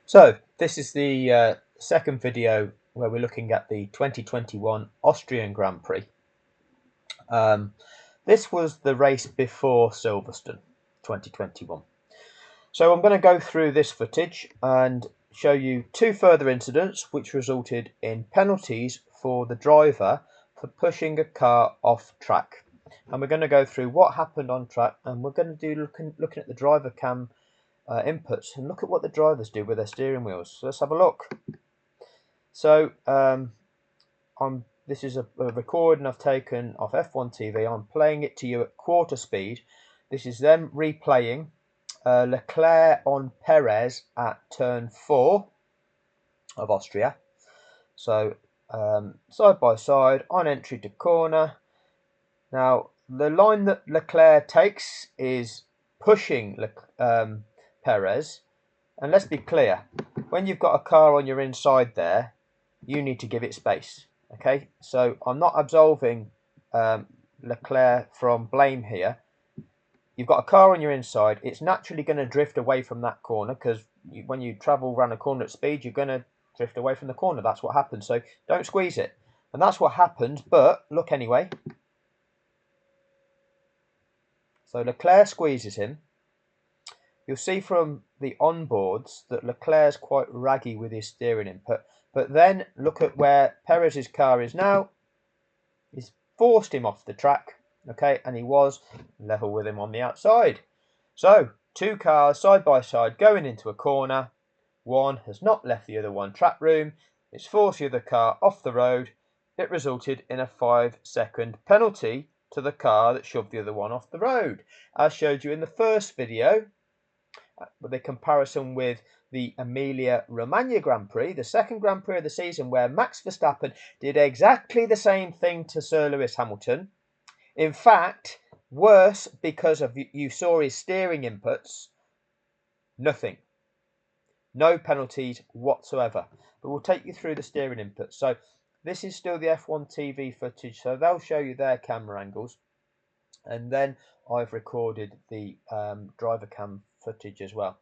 So this is the second video where we're looking at the 2021 Austrian Grand Prix. This was the race before Silverstone 2021. So I'm going to go through this footage and show you two further incidents which resulted in penalties for the driver for pushing a car off track. And we're going to go through what happened on track, and we're going to do looking at the driver cam inputs and look at what the drivers do with their steering wheels. So let's have a look. So this is a recording I've taken off F1 TV. I'm playing it to you at quarter speed. This is them replaying Leclerc on Perez at turn 4 of Austria. So side by side on entry to corner. Now the line that Leclerc takes is pushing Perez. And let's be clear, when you've got a car on your inside there, you need to give it space. Okay, so I'm not absolving Leclerc from blame here. You've got a car on your inside, it's naturally going to drift away from that corner, because when you travel around a corner at speed, you're going to drift away from the corner. That's what happens. So don't squeeze it. And that's what happened, but look anyway. So Leclerc squeezes him. You'll see from the onboards that Leclerc's quite raggy with his steering input. But then look at where Perez's car is now. He's forced him off the track, okay, and he was level with him on the outside. So two cars side by side going into a corner. One has not left the other one track room. It's forced the other car off the road. It resulted in a 5-second penalty to the car that shoved the other one off the road. As showed you in the first video, with a comparison with the Emilia-Romagna Grand Prix, the second Grand Prix of the season, where Max Verstappen did exactly the same thing to Sir Lewis Hamilton. In fact, worse, because of you saw his steering inputs. Nothing. No penalties whatsoever. But we'll take you through the steering inputs. So this is still the F1 TV footage, so they'll show you their camera angles. And then I've recorded the driver cam footage as well.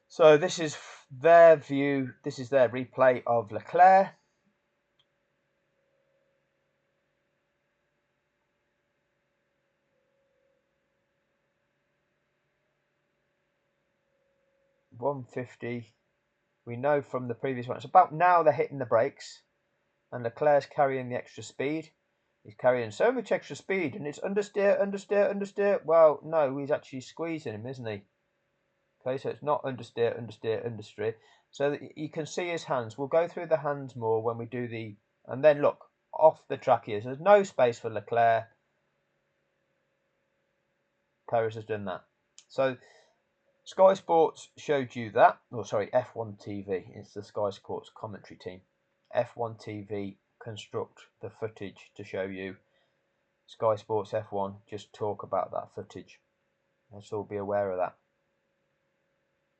So this is their view, this is their replay of Leclerc. .150. We know from the previous one, it's about now they're hitting the brakes, and Leclerc's carrying the extra speed. He's carrying so much extra speed, and it's understeer, understeer, understeer. Well, no, he's actually squeezing him, isn't he? Okay, so it's not understeer, understeer, understeer. So that you can see his hands. We'll go through the hands more when we do the... And then look, off the track here. So there's no space for Leclerc. Perez has done that. So Sky Sports showed you that. Oh, sorry, F1 TV. It's the Sky Sports commentary team. F1 TV construct the footage to show you. Sky Sports F1 just talk about that footage. Let's all be aware of that.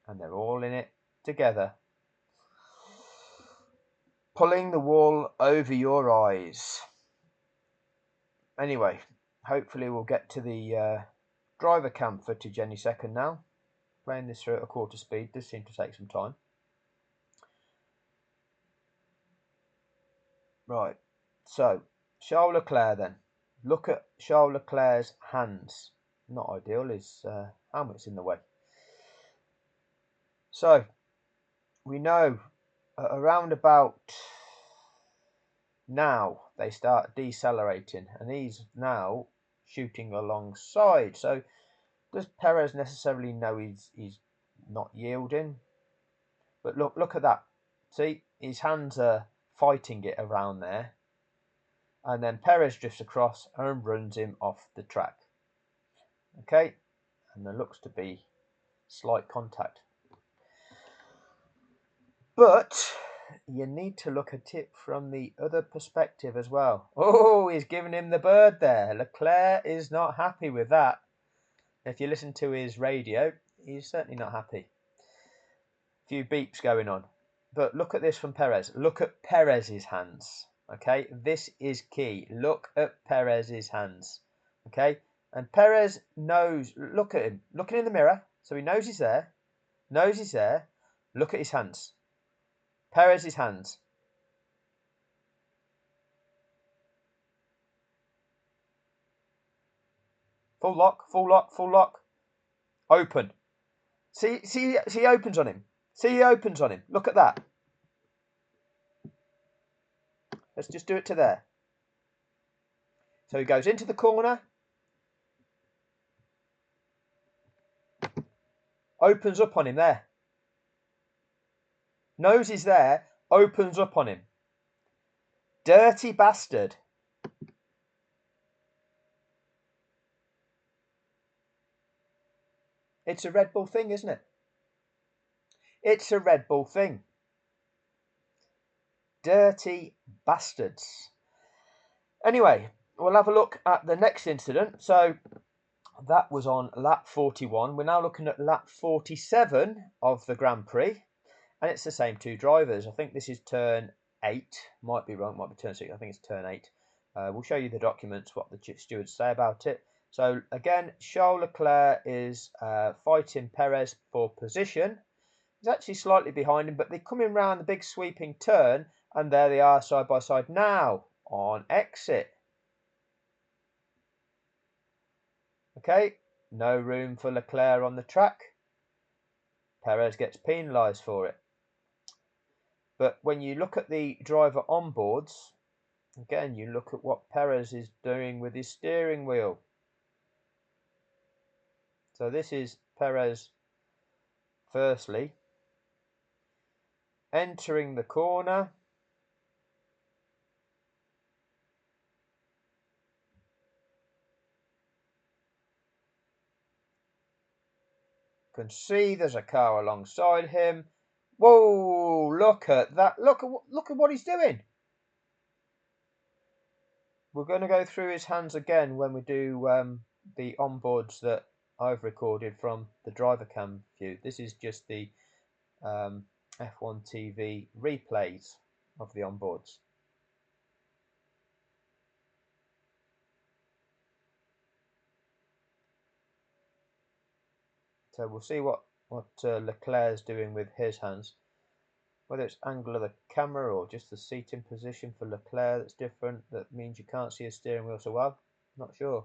And they're all in it together. Pulling the wool over your eyes. Anyway, hopefully we'll get to the driver cam footage any second now. Playing this through at a quarter speed does seem to take some time. Right, so Charles Leclerc then. Look at Charles Leclerc's hands. Not ideal, his helmet's in the way. So, we know around about now they start decelerating, and he's now shooting alongside. So, does Perez necessarily know he's not yielding? But look at that. See, his hands are fighting it around there. And then Perez drifts across and runs him off the track. Okay, and there looks to be slight contact. But you need to look at it from the other perspective as well. Oh, he's giving him the bird there. Leclerc is not happy with that. If you listen to his radio, he's certainly not happy. A few beeps going on. But look at this from Perez. Look at Perez's hands. Okay, this is key. Look at Perez's hands. Okay, and Perez knows. Look at him. Looking in the mirror. So he knows he's there. Knows he's there. Look at his hands. Perez's hands. Full lock, full lock, full lock. Open. See, he opens on him. See, he opens on him. Look at that. Let's just do it to there. So he goes into the corner. Opens up on him there. Knows he's there. Opens up on him. Dirty bastard. It's a Red Bull thing, isn't it? It's a Red Bull thing. Dirty bastards. Anyway, we'll have a look at the next incident. So that was on lap 41. We're now looking at lap 47 of the Grand Prix. And it's the same two drivers. I think this is turn 8. Might be wrong, might be turn 6. I think it's turn 8. We'll show you the documents, what the stewards say about it. So again, Charles Leclerc is fighting Perez for position. He's actually slightly behind him, but they're coming round the big sweeping turn, and there they are side by side now on exit. Okay, no room for Leclerc on the track. Perez gets penalised for it. But when you look at the driver onboards, again, you look at what Perez is doing with his steering wheel. So this is Perez, firstly, entering the corner. You can see there's a car alongside him. Whoa, look at that. Look at what he's doing. We're going to go through his hands again when we do the onboards that I've recorded from the driver cam view. This is just the F1 TV replays of the onboards. So we'll see what Leclerc's doing with his hands. Whether it's angle of the camera or just the seating position for Leclerc that's different, that means you can't see his steering wheel so well. Not sure.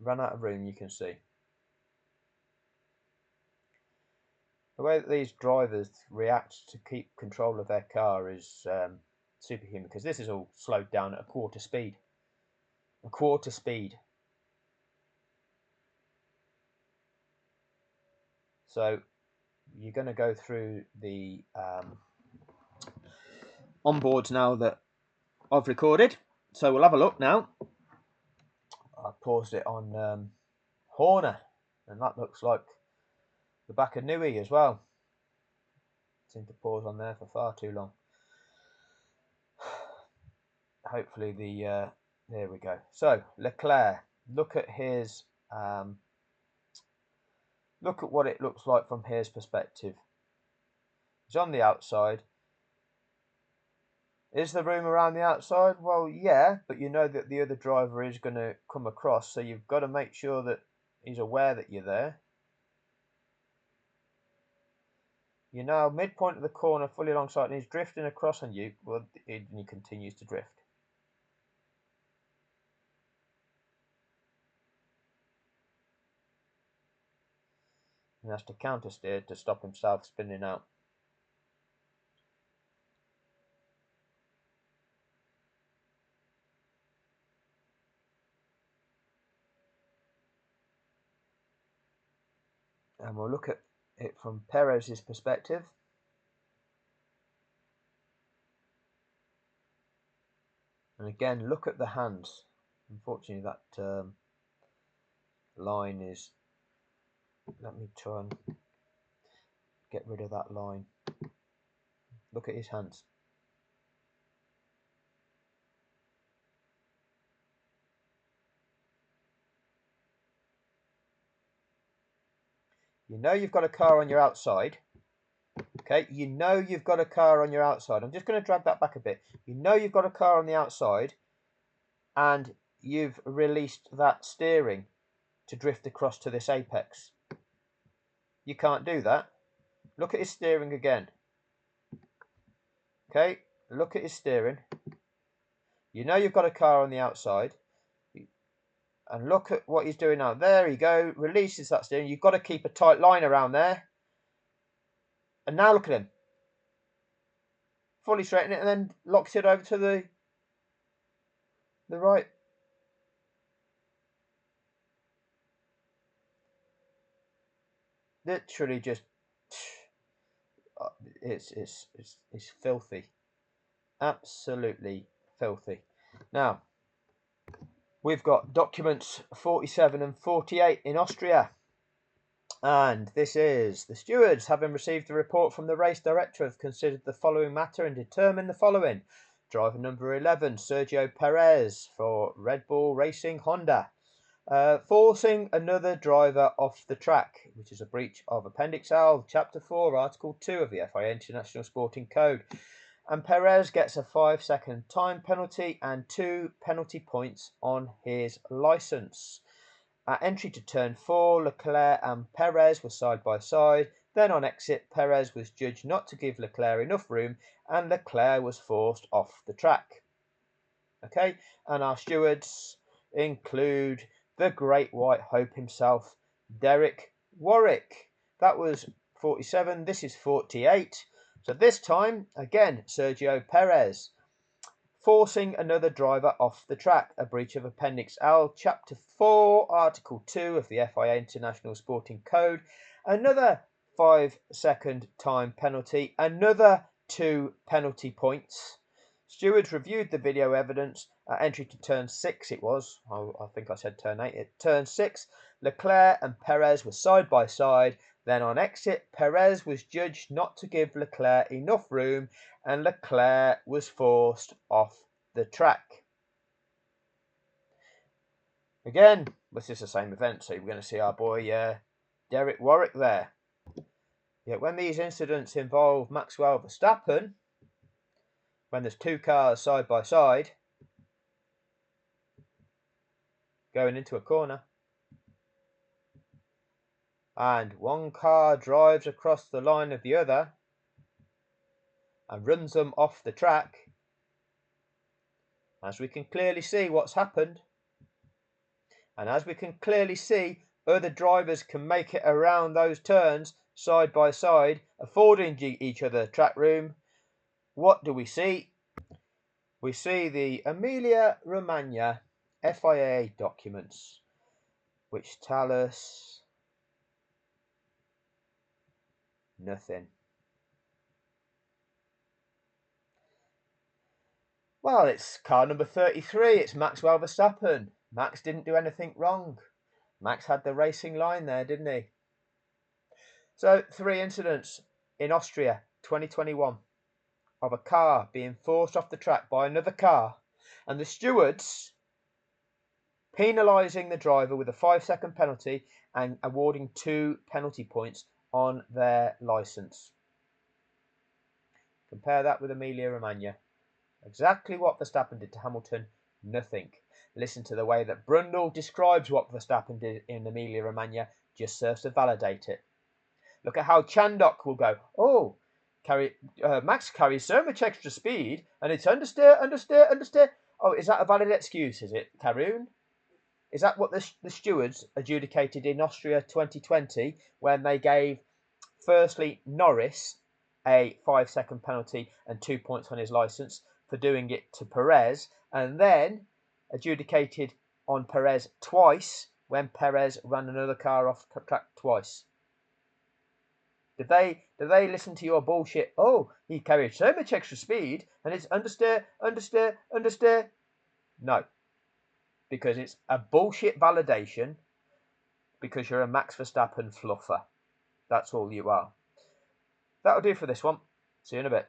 Ran out of room, you can see. The way that these drivers react to keep control of their car is superhuman, because this is all slowed down at a quarter speed. A quarter speed. So you're going to go through the onboards now that I've recorded. So we'll have a look now. I paused it on Horner, and that looks like the back of Newey as well. Seemed to pause on there for far too long. Hopefully there we go. So Leclerc, look at his look at what it looks like from his perspective. He's on the outside. Is there room around the outside? Well, yeah, but you know that the other driver is going to come across, so you've got to make sure that he's aware that you're there. You're now midpoint of the corner, fully alongside, and he's drifting across on you. Well, he continues to drift. He has to counter steer to stop himself spinning out. And we'll look at it from Perez's perspective. And again, look at the hands. Unfortunately, that line is... Let me try and get rid of that line. Look at his hands. You know you've got a car on your outside. Okay, you know you've got a car on your outside. I'm just going to drag that back a bit. You know you've got a car on the outside and you've released that steering to drift across to this apex. You can't do that. Look at his steering again. Okay, look at his steering. You know you've got a car on the outside. And look at what he's doing now. There you go. Releases that steering. You've got to keep a tight line around there. And now look at him. Fully straighten it and then locks it over to the right. Literally just it's filthy. Absolutely filthy. Now, we've got documents 47 and 48 in Austria. And this is: the stewards, having received a report from the race director, have considered the following matter and determined the following. Driver number 11, Sergio Perez for Red Bull Racing Honda, forcing another driver off the track, which is a breach of Appendix L, Chapter 4, Article 2 of the FIA International Sporting Code. And Perez gets a 5-second time penalty and 2 penalty points on his licence. At entry to turn 4, Leclerc and Perez were side by side. Then on exit, Perez was judged not to give Leclerc enough room and Leclerc was forced off the track. Okay, and our stewards include the great white hope himself, Derek Warwick. That was 47, this is 48. So this time, again, Sergio Perez, forcing another driver off the track, a breach of Appendix L, Chapter 4, Article 2 of the FIA International Sporting Code, another 5-second time penalty, another 2 penalty points. Stewards reviewed the video evidence at entry to turn 6, it was. I think I said turn 8. At turn 6, Leclerc and Perez were side by side. Then on exit, Perez was judged not to give Leclerc enough room and Leclerc was forced off the track. Again, this is the same event, so we're going to see our boy Derek Warwick there. Yet when these incidents involve Maxwell Verstappen, when there's 2 cars side by side going into a corner, and one car drives across the line of the other and runs them off the track, as we can clearly see what's happened, and as we can clearly see other drivers can make it around those turns side by side, affording each other track room, what do we see? We see the Emilia-Romagna FIA documents, which tell us nothing. Well, it's car number 33. It's Maxwell Verstappen. Max didn't do anything wrong. Max had the racing line there, didn't he? So, 3 incidents in Austria, 2021, of a car being forced off the track by another car, and the stewards penalising the driver with a 5-second penalty and awarding 2 penalty points on their licence. Compare that with Emilia-Romagna. Exactly what Verstappen did to Hamilton, nothing. Listen to the way that Brundle describes what Verstappen did in Emilia-Romagna, just serves to validate it. Look at how Chandok will go, oh, Max carries so much extra speed, and it's understeer. Oh, is that a valid excuse, is it, Karun? Is that what the stewards adjudicated in Austria 2020 when they gave, firstly, Norris a 5-second penalty and 2 points on his licence for doing it to Perez, and then adjudicated on Perez twice when Perez ran another car off track twice? Did they listen to your bullshit? Oh, he carried so much extra speed and it's understeer. No, because it's a bullshit validation, because you're a Max Verstappen fluffer. That's all you are. That'll do for this one. See you in a bit.